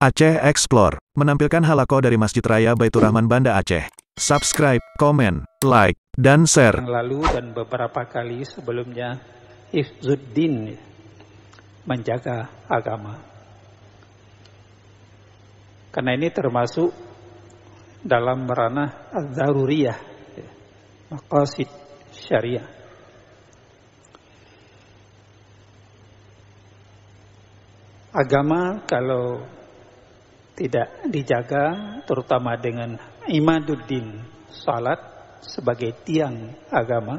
Aceh Explore menampilkan halaqah dari Masjid Raya Baitur Rahman Banda Aceh. Subscribe, komen, like, dan share. Yang lalu dan beberapa kali sebelumnya, hifzuddin, menjaga agama. Karena ini termasuk dalam ranah az-zaruriyah, maqasid syariah. Agama kalau tidak dijaga, terutama dengan imaduddin, salat sebagai tiang agama,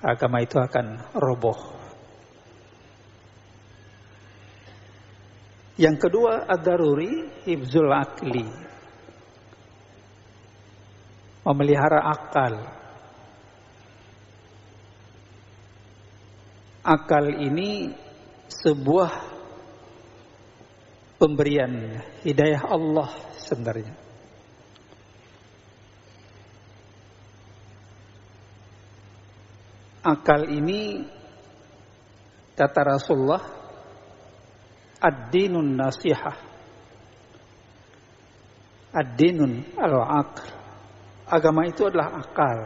agama itu akan roboh. Yang kedua, ad-daruri hifzul akli, memelihara akal. Akal ini sebuah pemberian hidayah Allah sebenarnya. Akal ini, kata Rasulullah, ad-dinun nasihah, ad-dinun al-aql. Agama itu adalah akal.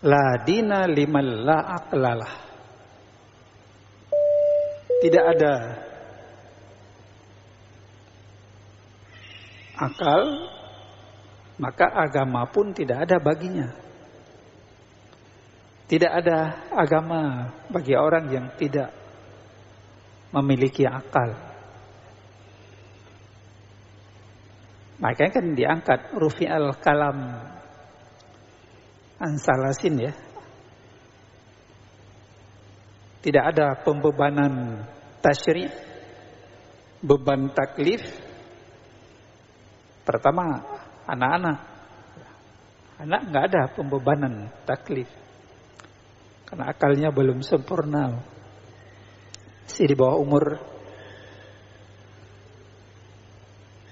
La dina liman la aqlalah. Tidak ada akal, maka agama pun tidak ada baginya. Tidak ada agama bagi orang yang tidak memiliki akal. Makanya kan diangkat rufi'al kalam ansalasin, ya. Tidak ada pembebanan tasyri', beban taklif. Pertama, anak-anak. Anak nggak ada pembebanan taklif, karena akalnya belum sempurna, masih di bawah umur.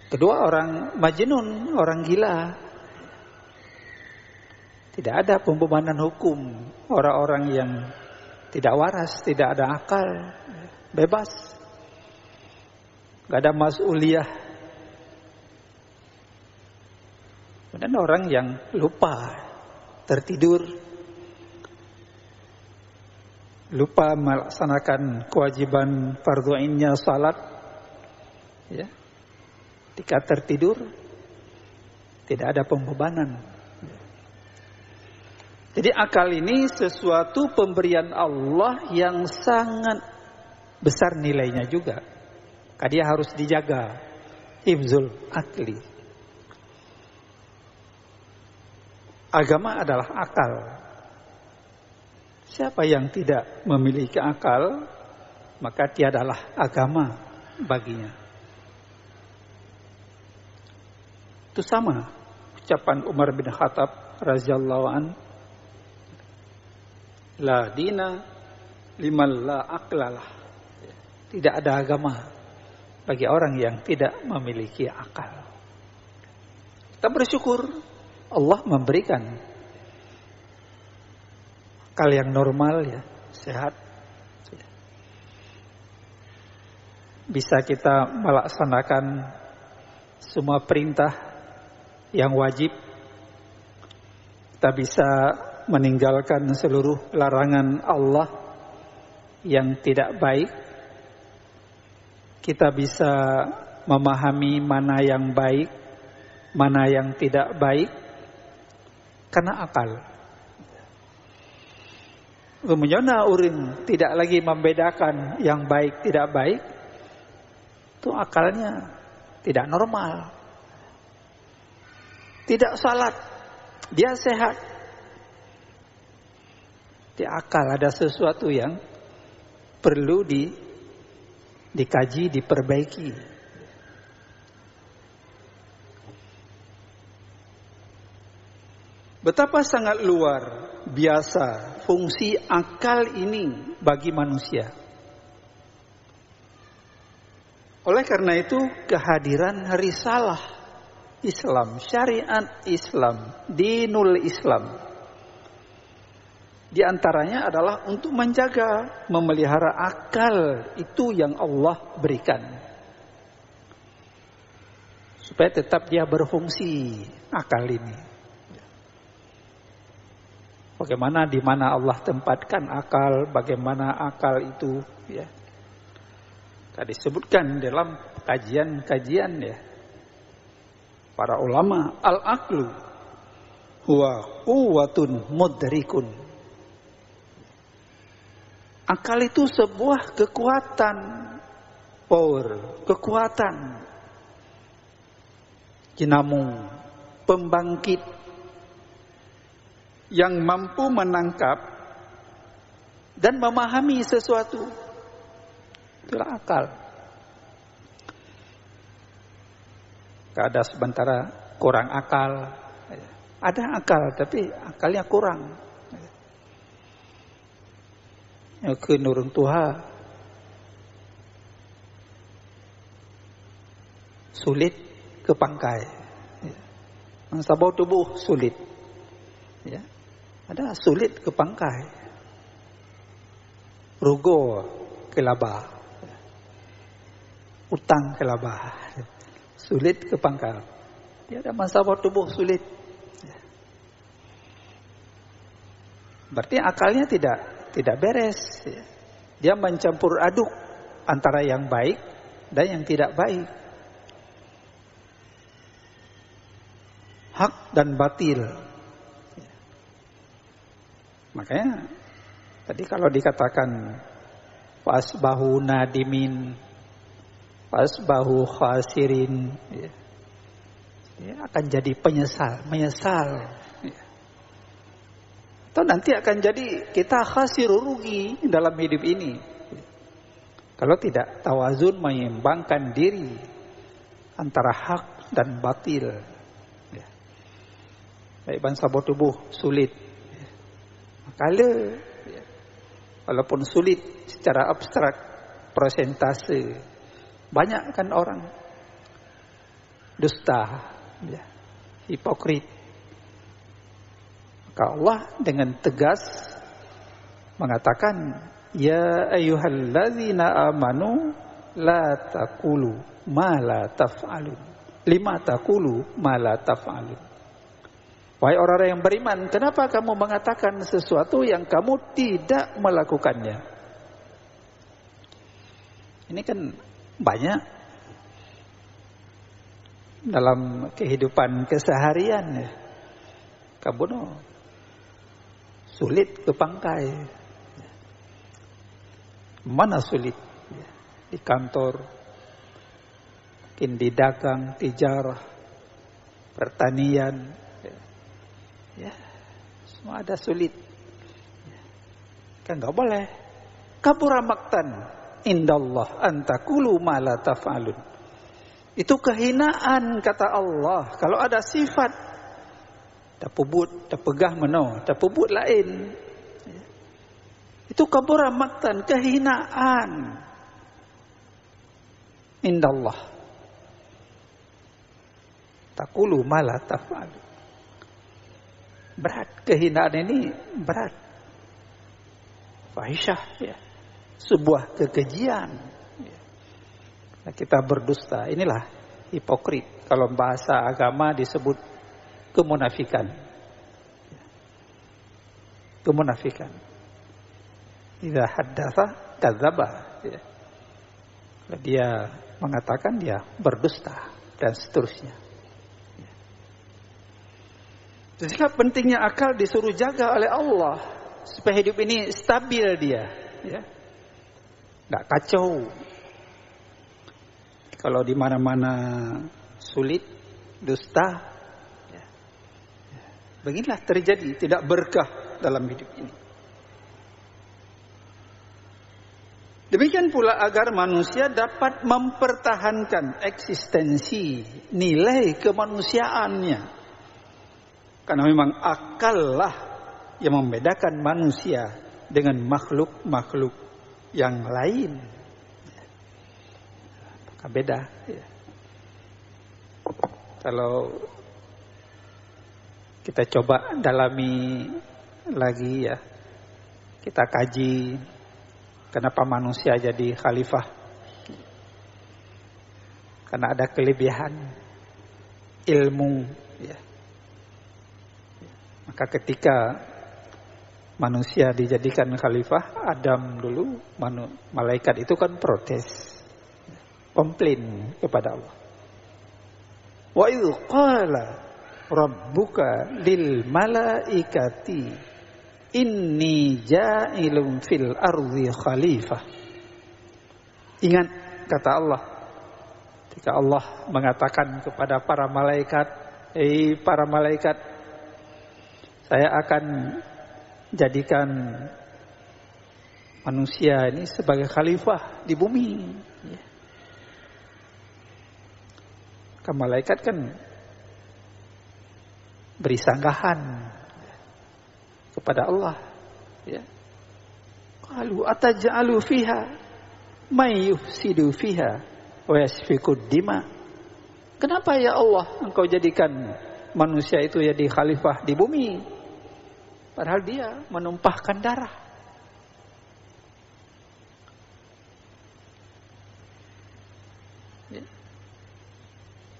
Kedua, orang majnun, orang gila. Tidak ada pembebanan hukum. Orang-orang yang tidak waras, tidak ada akal, bebas, nggak ada mas'uliyah. Dan orang yang lupa, tertidur, lupa melaksanakan kewajiban fardhu ainnya salat, ya. Ketika tertidur tidak ada pembebanan. Jadi akal ini sesuatu pemberian Allah yang sangat besar nilainya juga. Maka dia harus dijaga, hifzul akli. Agama adalah akal. Siapa yang tidak memiliki akal, maka tiadalah agama baginya. Itu sama ucapan Umar bin Khattab radhiyallahu an, la dina liman la aqlalah. Tidak ada agama bagi orang yang tidak memiliki akal. Kita bersyukur Allah memberikan akal yang normal, ya, sehat. Bisa kita melaksanakan semua perintah yang wajib. Kita bisa meninggalkan seluruh larangan Allah yang tidak baik. Kita bisa memahami mana yang baik, mana yang tidak baik, karena akal. Kemudian urin tidak lagi membedakan yang baik tidak baik, itu akalnya tidak normal. Tidak salat, dia sehat. Di akal ada sesuatu yang perlu dikaji, diperbaiki. Betapa sangat luar biasa fungsi akal ini bagi manusia. Oleh karena itu, kehadiran risalah Islam, syariat Islam, dinul Islam, di antaranya adalah untuk menjaga, memelihara akal itu yang Allah berikan. supaya tetap dia berfungsi akal ini. Bagaimana di mana Allah tempatkan akal, bagaimana akal itu ya. Tadi disebutkan dalam kajian-kajian ya. Para ulama, al-aqlu huwa quwwatun mudrikun. Akal itu sebuah kekuatan, power, kekuatan, dinamo, pembangkit yang mampu menangkap dan memahami sesuatu. Itulah akal. Gak ada sementara kurang akal. Ada akal tapi akalnya kurang. Ke nurun Tuhan sulit ke pangkai. Sabau tubuh sulit. Ya. Ada sulit ke pangkai. Rugo ke laba. Utang ke laba. Sulit ke pangkal. Dia ada masalah tubuh sulit. Berarti akalnya tidak beres. Dia mencampur aduk antara yang baik dan yang tidak baik. Hak dan batil. Makanya tadi kalau dikatakan fasbahu nadimin, fasbahu khasirin, ya, akan jadi menyesal. Ya. Atau nanti akan jadi kita khasir, rugi dalam hidup ini. Kalau tidak tawazun, menyeimbangkan diri antara hak dan batil. Ya. Baik bangsa tubuh sulit. Ya. Makanya, ya, walaupun sulit secara abstrak, persentase, banyak kan orang dusta, ya, hipokrit. Maka Allah dengan tegas mengatakan, ya ayyuhalladzina amanu la taqulu ma la taf'alun. Lima taqulu ma la taf'alun. Wahai orang-orang yang beriman, kenapa kamu mengatakan sesuatu yang kamu tidak melakukannya? Ini kan banyak dalam kehidupan keseharian ya. Kabono sulit ke pangkai. Mana sulit? Di kantor, mungkin di dagang, tijarah, pertanian, ya, semua ada sulit. Kan nggak boleh. Kabura maktan indallah antakulu ma la taf'alun. Itu kehinaan kata Allah. Kalau ada sifat tapubut, tapegah meno, tapubut lain. Itu kabura maktan, kehinaan indallah. Takulu ma la taf'alun. Berat, kehinaan ini berat. Fahisyah ya. Sebuah kekejian. Nah, kita berdusta. Inilah hipokrit. Kalau bahasa agama disebut kemunafikan. Kemunafikan. Idza haddatsa kadzdzaba. Dia mengatakan dia berdusta dan seterusnya. Sehingga pentingnya akal disuruh jaga oleh Allah supaya hidup ini stabil dia, ya. Nggak kacau. Kalau di mana-mana sulit, dusta, ya. Beginilah terjadi, tidak berkah dalam hidup ini. Demikian pula agar manusia dapat mempertahankan eksistensi nilai kemanusiaannya. Karena memang akal lah yang membedakan manusia dengan makhluk-makhluk yang lain. Maka beda. Ya. Kalau kita coba dalami lagi ya, kita kaji kenapa manusia jadi khalifah. Karena ada kelebihan. ilmu, ya. Maka ketika manusia dijadikan khalifah, Adam dulu, malaikat itu kan protes, komplain kepada Allah. Wa idz qala rabbuka lil malaikati inni ja'ilun fil ardi khalifah. Ingat kata Allah, ketika Allah mengatakan kepada para malaikat, para malaikat, saya akan jadikan manusia ini sebagai khalifah di bumi. Ya. Malaikat kan beri sanggahan kepada Allah. Ya. Qalu ataj'alu fiha may yufsidu fiha wa yasfikud dima. Kenapa ya Allah engkau jadikan manusia itu jadi khalifah di bumi? Padahal dia menumpahkan darah. Ya.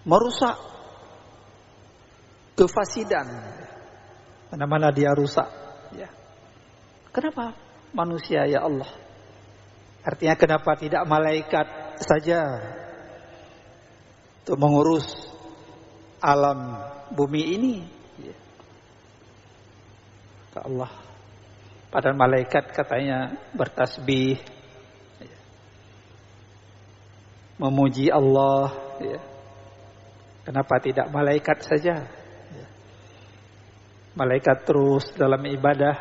Merusak kefasidan. Mana-mana dia rusak. Ya. Kenapa manusia ya Allah? Artinya kenapa tidak malaikat saja untuk mengurus alam bumi ini? Ya. Kata Allah, padahal malaikat katanya bertasbih, ya, memuji Allah. Ya. Kenapa tidak malaikat saja? Ya. Malaikat terus dalam ibadah,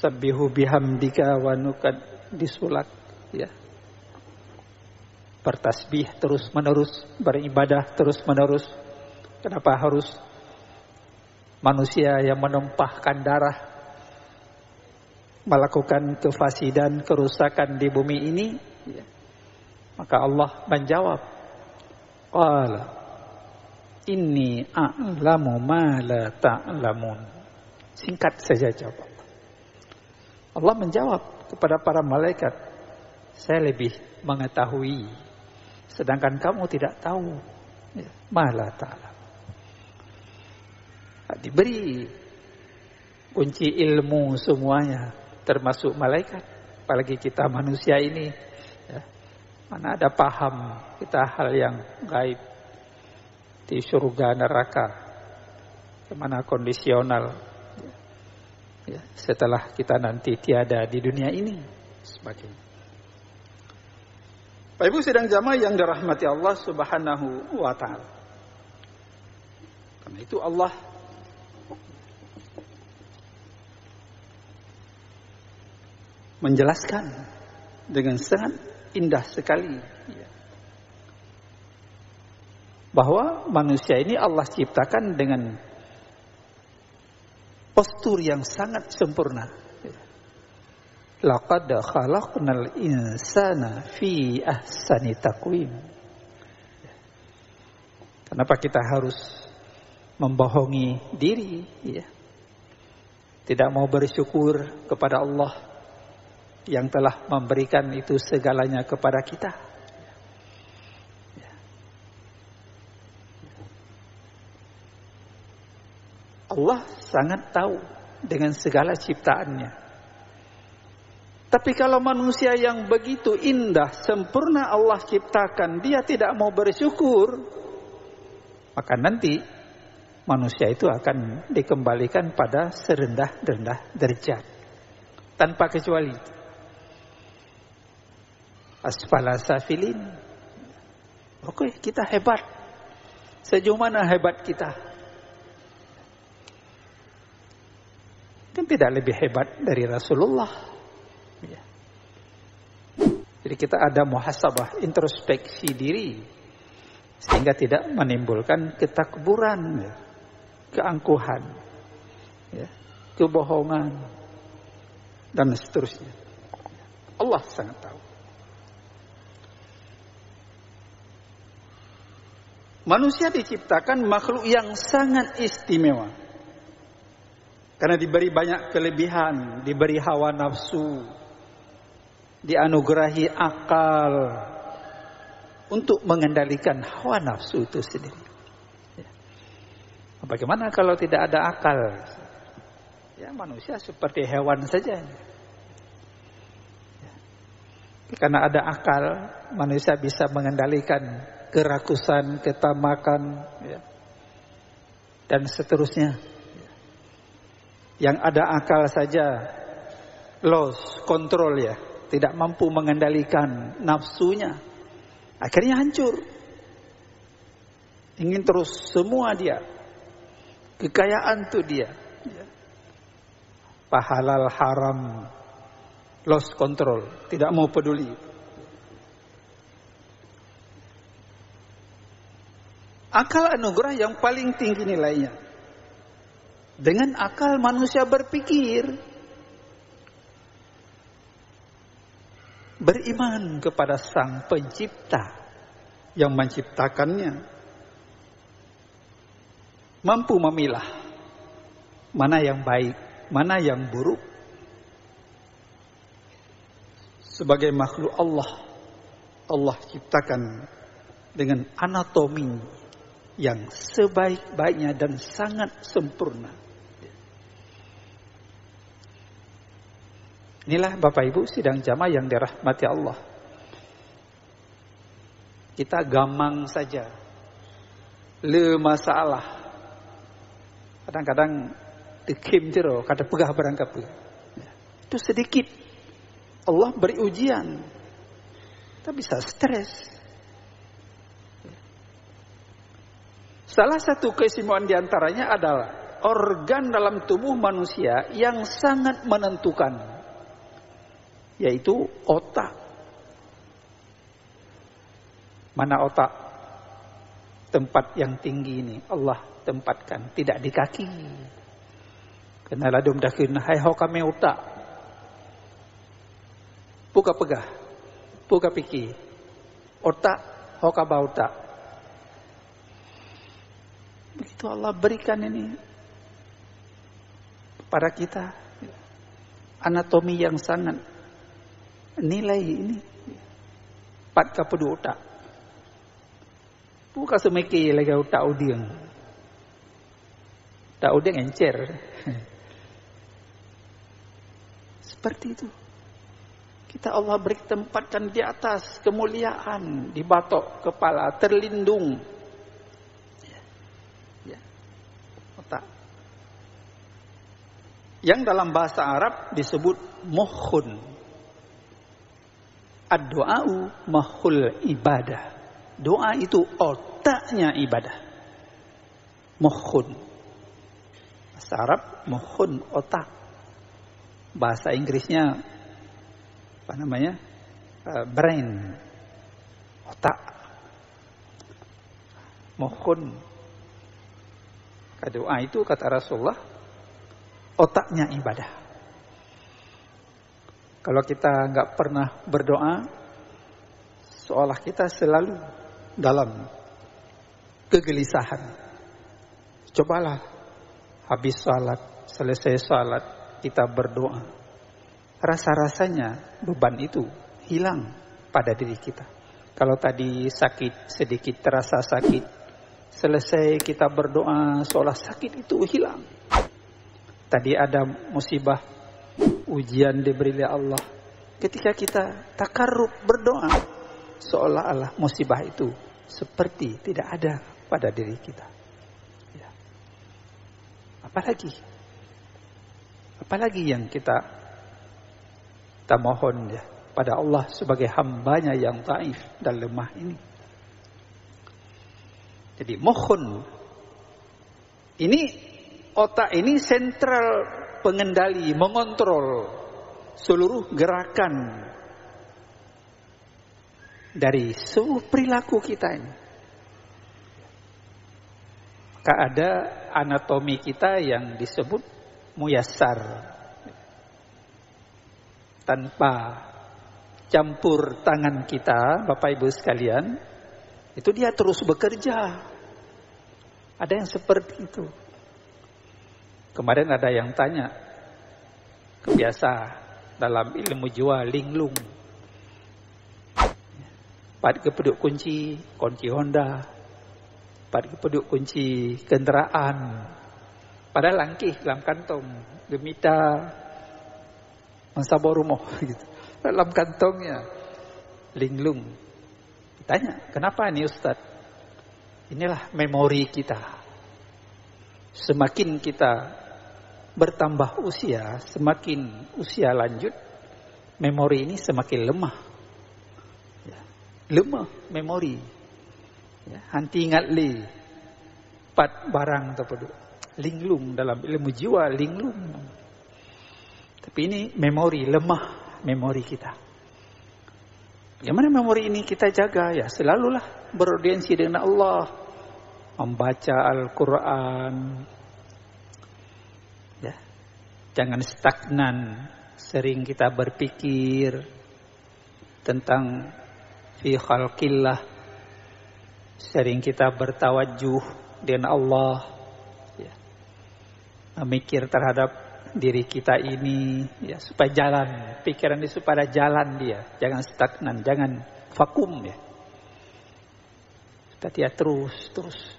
sabbihu bihamdika wa nukad disulat, ya. Bertasbih terus menerus, beribadah terus menerus. Kenapa harus manusia yang menumpahkan darah, melakukan kefasidan, kerusakan di bumi ini? Ya. Maka Allah menjawab, qala inni a'lamu ma la ta'lamun. Singkat saja jawab Allah menjawab kepada para malaikat, saya lebih mengetahui, sedangkan kamu tidak tahu. Ya, ma la ta'lam. Diberi kunci ilmu semuanya, termasuk malaikat. Apalagi kita manusia ini, ya, mana ada paham kita hal yang gaib di surga neraka, kemana kondisional, ya, setelah kita nanti tiada di dunia ini, sebagainya. Bapak Ibu sidang jamaah yang dirahmati Allah Subhanahu wa ta'ala. Karena itu Allah menjelaskan dengan sangat indah sekali, ya, bahwa manusia ini Allah ciptakan dengan postur yang sangat sempurna. Laqad khalaqnal insana fi ahsani taqwim. Kenapa kita harus membohongi diri, ya? Tidak mau bersyukur kepada Allah yang telah memberikan itu segalanya kepada kita. Allah sangat tahu dengan segala ciptaannya. Tapi kalau manusia yang begitu indah, sempurna Allah ciptakan, dia tidak mau bersyukur, maka nanti manusia itu akan dikembalikan pada serendah-rendah derajat, tanpa kecuali asfala safilin. Oke, kita hebat. Sejauh mana hebat kita? Kan tidak lebih hebat dari Rasulullah. Ya. Jadi kita ada muhasabah, introspeksi diri, sehingga tidak menimbulkan ketakburan, ya, keangkuhan, ya, kebohongan, dan seterusnya. Allah sangat tahu. Manusia diciptakan makhluk yang sangat istimewa. Karena diberi banyak kelebihan, diberi hawa nafsu, dianugerahi akal, untuk mengendalikan hawa nafsu itu sendiri. Bagaimana kalau tidak ada akal? Ya, manusia seperti hewan saja. Karena ada akal, manusia bisa mengendalikan kerakusan, ketamakan, ya, dan seterusnya. Yang ada akal saja loss control, ya, tidak mampu mengendalikan nafsunya, akhirnya hancur. Ingin terus semua dia, kekayaan tuh dia, halal haram, lost control, tidak mau peduli. Akal anugerah yang paling tinggi nilainya. Dengan akal manusia berpikir, beriman kepada Sang Pencipta yang menciptakannya, mampu memilah mana yang baik, mana yang buruk. Sebagai makhluk Allah, Allah ciptakan dengan anatomi yang sebaik-baiknya dan sangat sempurna. Inilah Bapak Ibu sidang jamaah yang dirahmati Allah. Kita gamang saja, le masalah. Kadang-kadang dikim jero, kata pegah berangkap. Itu sedikit. Allah beri ujian. Kita bisa stres. Salah satu keistimewaan diantaranya adalah organ dalam tubuh manusia yang sangat menentukan, yaitu otak. Mana otak? Tempat yang tinggi ini Allah tempatkan, tidak di kaki. Kena ladum dakin, hai ho kami otak. Puka pegah, puka pikir. Otak, ho kaba otak. Begitu Allah berikan ini pada kita, anatomi yang sangat nilai ini 4 ke 2 otak. Bukan semeki lagi otak udiang. Otak udiang encer. Seperti itu. Kita Allah beri tempatkan di atas kemuliaan, di batok kepala, terlindung. Ya. Otak. Yang dalam bahasa Arab disebut mukhun. Ad-doa'u mahul ibadah. Doa itu otaknya ibadah. Mukhun. Bahasa Arab mukhun, otak. Bahasa Inggrisnya apa namanya? Brain. Otak. Mukhun. Doa itu kata Rasulullah otaknya ibadah. Kalau kita nggak pernah berdoa, seolah kita selalu dalam kegelisahan. Cobalah habis salat, selesai salat, kita berdoa. Rasa-rasanya beban itu hilang pada diri kita. Kalau tadi sakit, sedikit terasa sakit, selesai kita berdoa, seolah sakit itu hilang. Tadi ada musibah, ujian diberi oleh Allah. Ketika kita takarrub berdoa, seolah-olah musibah itu seperti tidak ada pada diri kita. Ya. Apalagi yang kita mohon ya pada Allah sebagai hambanya yang dhaif dan lemah ini. Jadi mukhun ini, otak ini sentral pengendali, mengontrol seluruh gerakan dari seluruh perilaku kita ini. Maka ada anatomi kita yang disebut muyassar. Tanpa campur tangan kita, Bapak Ibu sekalian, itu dia terus bekerja. Ada yang seperti itu. Kemarin ada yang tanya, kebiasa dalam ilmu jiwa linglung. Pat kepeduk kunci Honda, pat kepeduk kunci kenderaan, padahal langkih dalam kantong, gemita mensabor rumah gitu. Dalam kantongnya linglung. Tanya, kenapa ini Ustaz? Inilah memori kita. Semakin kita bertambah usia, semakin usia lanjut, memori ini semakin lemah. Ya, lemah memori. Ya, hanti ingat li, pat barang terpeduk. Linglung dalam ilmu jiwa, linglung. Tapi ini memori, lemah memori kita. Bagaimana memori ini kita jaga? Ya selalulah beraudiensi dengan Allah, membaca Al-Quran. Ya, jangan stagnan. Sering kita berpikir tentang fi khalqillah. Sering kita bertawajuh dengan Allah. Ya, memikir terhadap diri kita ini, ya, supaya jalan pikiran ini, supaya jalan dia, jangan stagnan, jangan vakum ya. Dia terus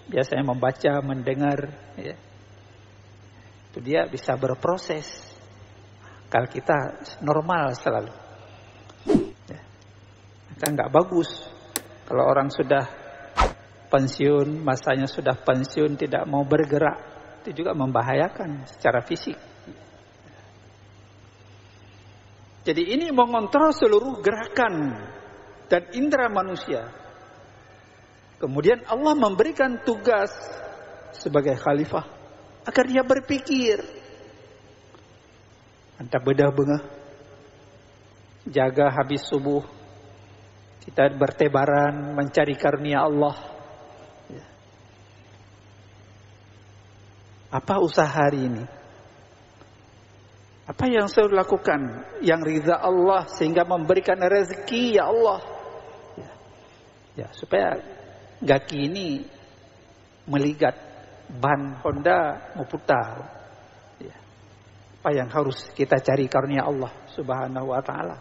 biasanya membaca, mendengar, ya. Itu dia bisa berproses. Kalau kita normal selalu, ya. Kan nggak bagus kalau orang sudah pensiun, masanya sudah pensiun, tidak mau bergerak, itu juga membahayakan secara fisik. Jadi ini mengontrol seluruh gerakan dan indera manusia. Kemudian Allah memberikan tugas sebagai khalifah agar dia berpikir. Anda bedah bengah, jaga habis subuh, kita bertebaran mencari karunia Allah. Apa usaha hari ini? Apa yang saya lakukan yang ridha Allah sehingga memberikan rezeki ya Allah. Ya, supaya kaki ini meligat ban Honda mau putar. Ya. Apa yang harus kita cari karunia Allah Subhanahu wa taala.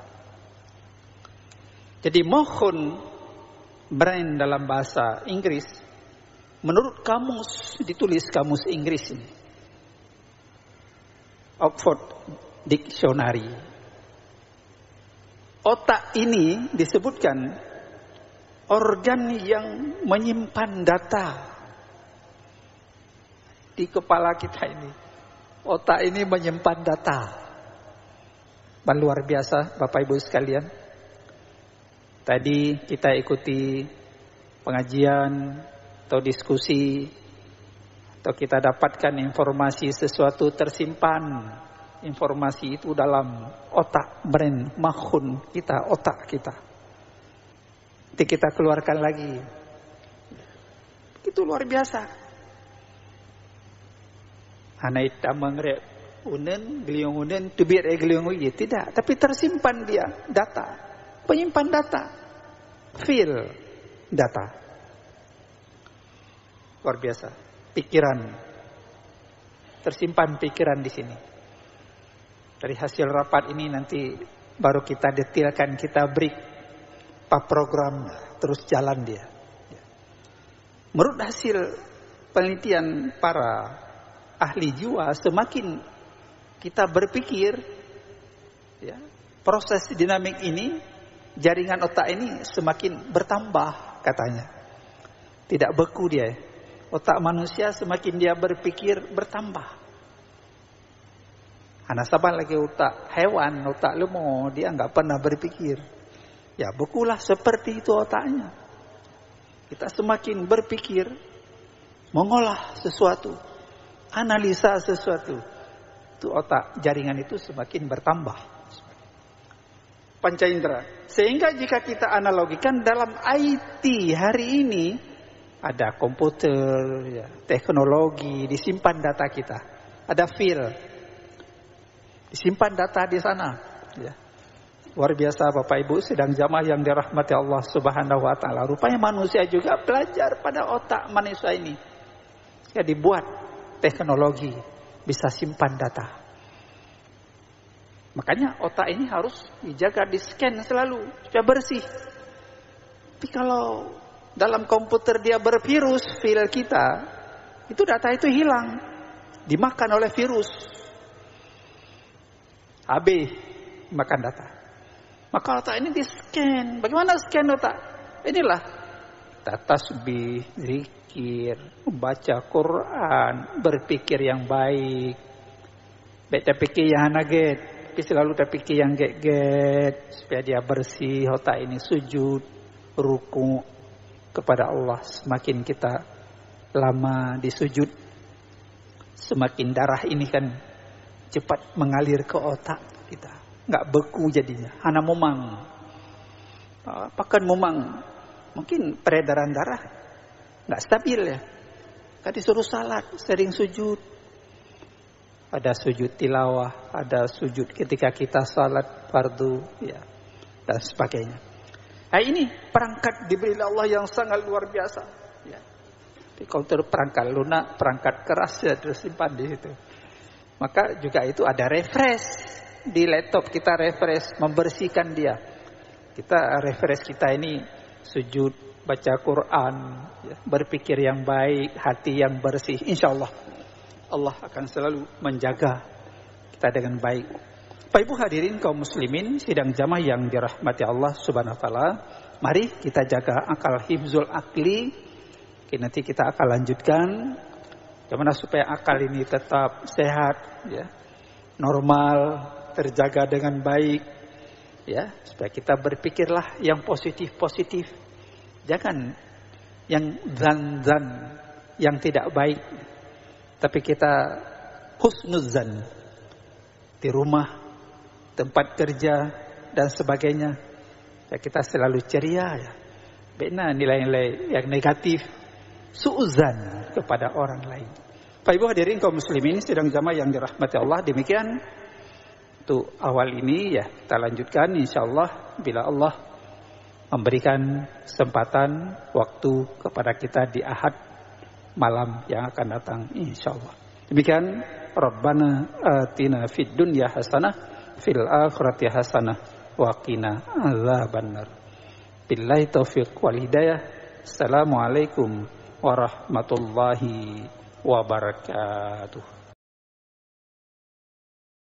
Jadi mohon brain dalam bahasa Inggris menurut kamus, ditulis kamus Inggris ini, Oxford Dictionary. Otak ini disebutkan organ yang menyimpan data di kepala kita ini. Otak ini menyimpan data. Luar biasa Bapak Ibu sekalian. Tadi kita ikuti pengajian atau diskusi, atau kita dapatkan informasi sesuatu tersimpan. Informasi itu dalam otak, brain, makhun kita, otak kita. Nanti kita keluarkan lagi. Itu luar biasa. Hanai tamang re unen, geliung unen, tubir geliung uye. Tidak, tapi tersimpan dia, data. Penyimpan data. Feel data. Luar biasa. Pikiran. Tersimpan pikiran di sini. Dari hasil rapat ini nanti baru kita detailkan, kita break program, terus jalan dia. Menurut hasil penelitian para ahli jiwa, semakin kita berpikir, ya, proses dinamik ini, jaringan otak ini semakin bertambah katanya. Tidak beku dia. Otak manusia semakin dia berpikir bertambah. Anak sabar lagi otak hewan, otak lemah, dia nggak pernah berpikir. Ya bekulah seperti itu otaknya. Kita semakin berpikir, mengolah sesuatu, analisa sesuatu, itu otak jaringan itu semakin bertambah. Panca indera. Sehingga jika kita analogikan dalam IT hari ini, ada komputer, ya, teknologi, disimpan data kita, ada file. Disimpan data di sana. Ya. Luar biasa Bapak Ibu sedang jamaah yang dirahmati Allah Subhanahu wa taala. Rupanya manusia juga belajar pada otak manusia ini. Ya, dibuat teknologi bisa simpan data. Makanya otak ini harus dijaga, di-scan selalu supaya bersih. Tapi kalau dalam komputer dia bervirus, file kita, itu data itu hilang, dimakan oleh virus. AB makan data. Maka otak ini di-scan. Bagaimana scan otak? Inilah kita tasbih, zikir, membaca Quran, berpikir yang baik. Baik terpikir yang naget, tapi selalu terpikir yang get-get, supaya dia bersih, otak ini sujud, ruku kepada Allah. Semakin kita lama di sujud, semakin darah ini kan cepat mengalir ke otak kita, nggak beku jadinya. Hana momang, pakan momang, mungkin peredaran darah nggak stabil ya. Kan disuruh salat, sering sujud. Ada sujud tilawah, ada sujud ketika kita salat fardu, ya, dan sebagainya. Nah, ini perangkat diberi Allah yang sangat luar biasa. Ya. Tapi kalau perangkat lunak, perangkat keras ya tersimpan di situ. Maka juga itu ada refresh di laptop, kita refresh, membersihkan dia. Kita refresh kita ini sujud, baca Quran, ya, berpikir yang baik, hati yang bersih. Insya Allah, Allah akan selalu menjaga kita dengan baik. Bapak Ibu hadirin kaum muslimin, sidang jamaah yang dirahmati Allah Subhanahu wa taala. Mari kita jaga akal, hifzul akli. Oke, nanti kita akan lanjutkan bagaimana supaya akal ini tetap sehat, ya, normal, terjaga dengan baik, ya, supaya kita berpikirlah yang positif-positif, jangan yang zan-zan, yang tidak baik, tapi kita husnuzan di rumah, tempat kerja dan sebagainya, ya, kita selalu ceria, ya, bena nilai-nilai yang negatif, suuzan kepada orang lain. Bapak Ibu hadirin kaum muslimin sidang jamaah yang dirahmati Allah, demikian untuk awal ini, ya, kita lanjutkan insyaallah bila Allah memberikan kesempatan waktu kepada kita di Ahad malam yang akan datang insyaallah. Demikian, Rabbana atina fid dunya hasanah fil akhirati hasanah wa qina azabannar. Billahi taufiq wal hidayah. Assalamualaikum warahmatullahi wabarakatuh.